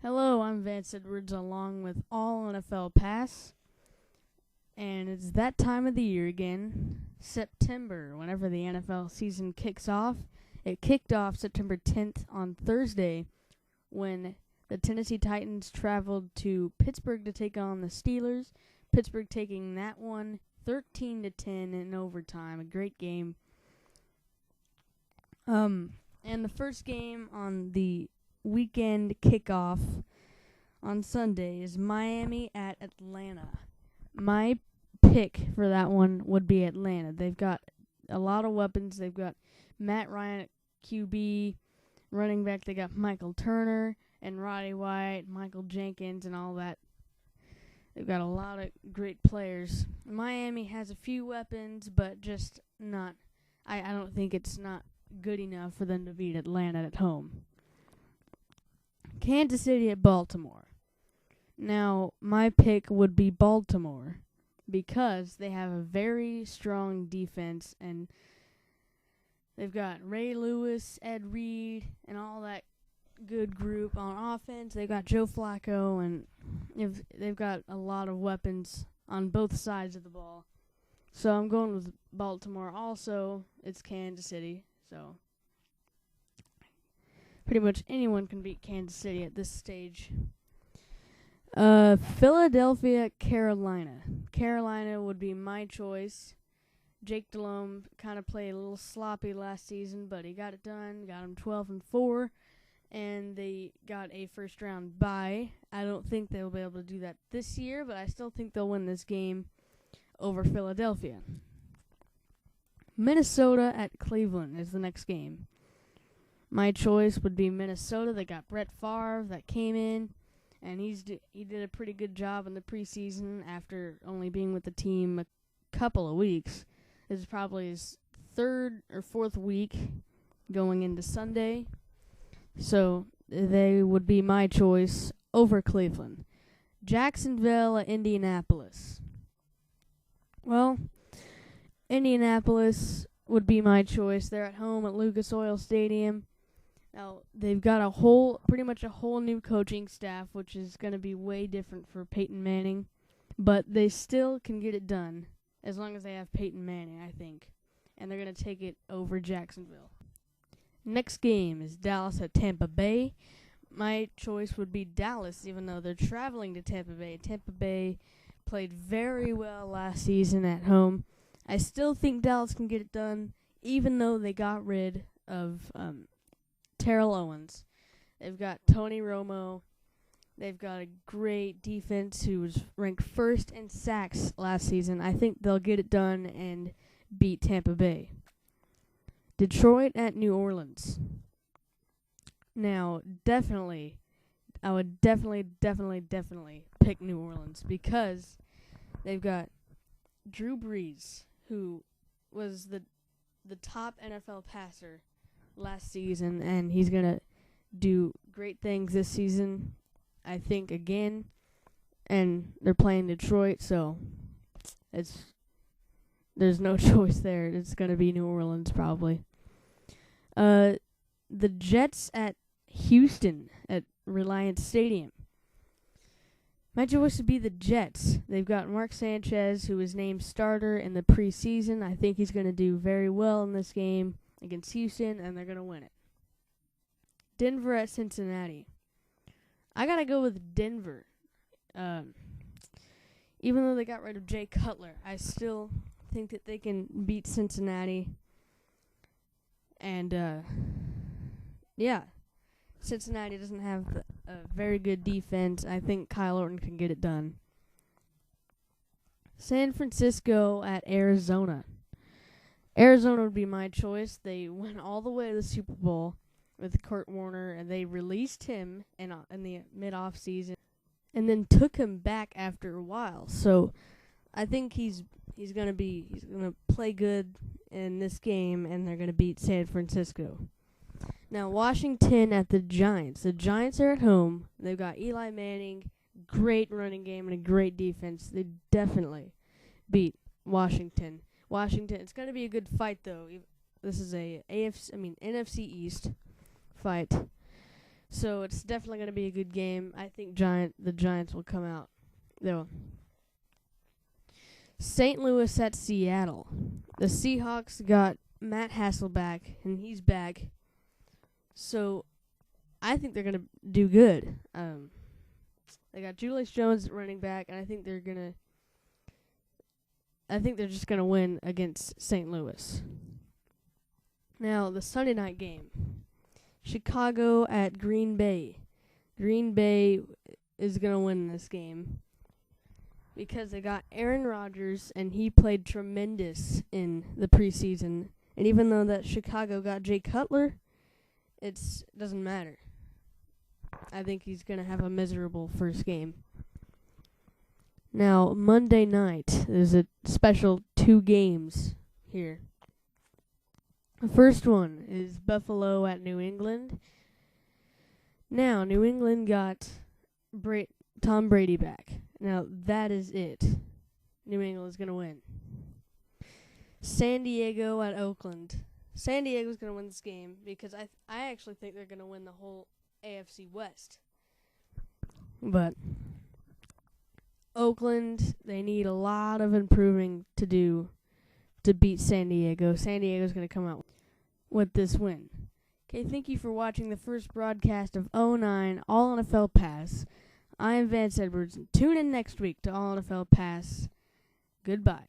Hello, I'm Vance Edwards along with All NFL Pass. And it's that time of the year again, September, whenever the NFL season kicks off. It kicked off September 10th on Thursday when the Tennessee Titans traveled to Pittsburgh to take on the Steelers. Pittsburgh taking that one 13-10 in overtime. A great game. And the first game on the weekend kickoff on Sunday is Miami at Atlanta. My pick for that one would be Atlanta. They've got a lot of weapons. They've got Matt Ryan at QB, running back. They got Michael Turner and Roddy White, Michael Jenkins, and all that. They've got a lot of great players. Miami has a few weapons, but just not. I don't think it's not good enough for them to beat Atlanta at home. Kansas City at Baltimore. Now, my pick would be Baltimore because they have a very strong defense, and they've got Ray Lewis, Ed Reed, and all that good group on offense. They've got Joe Flacco, and they've got a lot of weapons on both sides of the ball. So I'm going with Baltimore. Also, it's Kansas City, so pretty much anyone can beat Kansas City at this stage. Philadelphia, Carolina. Carolina would be my choice. Jake Delhomme kind of played a little sloppy last season, but he got it done. Got him 12-4, and they got a first-round bye. I don't think they'll be able to do that this year, but I still think they'll win this game over Philadelphia. Minnesota at Cleveland is the next game. My choice would be Minnesota. They got Brett Favre that came in, and he did a pretty good job in the preseason after only being with the team a couple of weeks. This is probably his third or fourth week going into Sunday. So they would be my choice over Cleveland. Jacksonville at Indianapolis. Well, Indianapolis would be my choice. They're at home at Lucas Oil Stadium. Now, they've got pretty much a whole new coaching staff, which is going to be way different for Peyton Manning. But they still can get it done as long as they have Peyton Manning, I think. And they're going to take it over Jacksonville. Next game is Dallas at Tampa Bay. My choice would be Dallas, even though they're traveling to Tampa Bay. Tampa Bay played very well last season at home. I still think Dallas can get it done, even though they got rid of Terrell Owens. They've got Tony Romo. They've got a great defense who was ranked first in sacks last season. I think they'll get it done and beat Tampa Bay. Detroit at New Orleans. Now, I would definitely pick New Orleans because they've got Drew Brees, who was the top NFL passer last season, and he's going to do great things this season, I think, again. And they're playing Detroit, so there's no choice there. It's going to be New Orleans probably. The Jets at Houston at Reliance Stadium. My choice would be the Jets. They've got Mark Sanchez, who was named starter in the preseason. I think he's going to do very well in this game against Houston, and they're going to win it. Denver at Cincinnati. I got to go with Denver. Even though they got rid of Jay Cutler, I still think that they can beat Cincinnati. And, Cincinnati doesn't have a very good defense. I think Kyle Orton can get it done. San Francisco at Arizona. Arizona would be my choice. They went all the way to the Super Bowl with Kurt Warner, and they released him in the mid-off season, and then took him back after a while. So I think he's gonna play good in this game, and they're gonna beat San Francisco. Now, Washington at the Giants. The Giants are at home. They've got Eli Manning, great running game, and a great defense. They definitely beat Washington. It's going to be a good fight, though. This is NFC East fight. So it's definitely going to be a good game. I think the Giants will come out. Though. St. Louis at Seattle. The Seahawks got Matt Hasselbeck, and he's back. So I think they're going to do good. They got Julius Jones at running back, and I think they're just going to win against St. Louis. Now, the Sunday night game. Chicago at Green Bay. Green Bay is going to win this game because they got Aaron Rodgers, and he played tremendous in the preseason. And even though that Chicago got Jay Cutler, it doesn't matter. I think he's going to have a miserable first game. Now, Monday night, there's a special 2 games here. The first one is Buffalo at New England. Now, New England got Tom Brady back. Now, that is it. New England is going to win. San Diego at Oakland. San Diego's going to win this game because I actually think they're going to win the whole AFC West. But Oakland, they need a lot of improving to do to beat San Diego. San Diego's going to come out with this win. Okay, thank you for watching the first broadcast of 09 All NFL Pass. I am Vance Edwards. Tune in next week to All NFL Pass. Goodbye.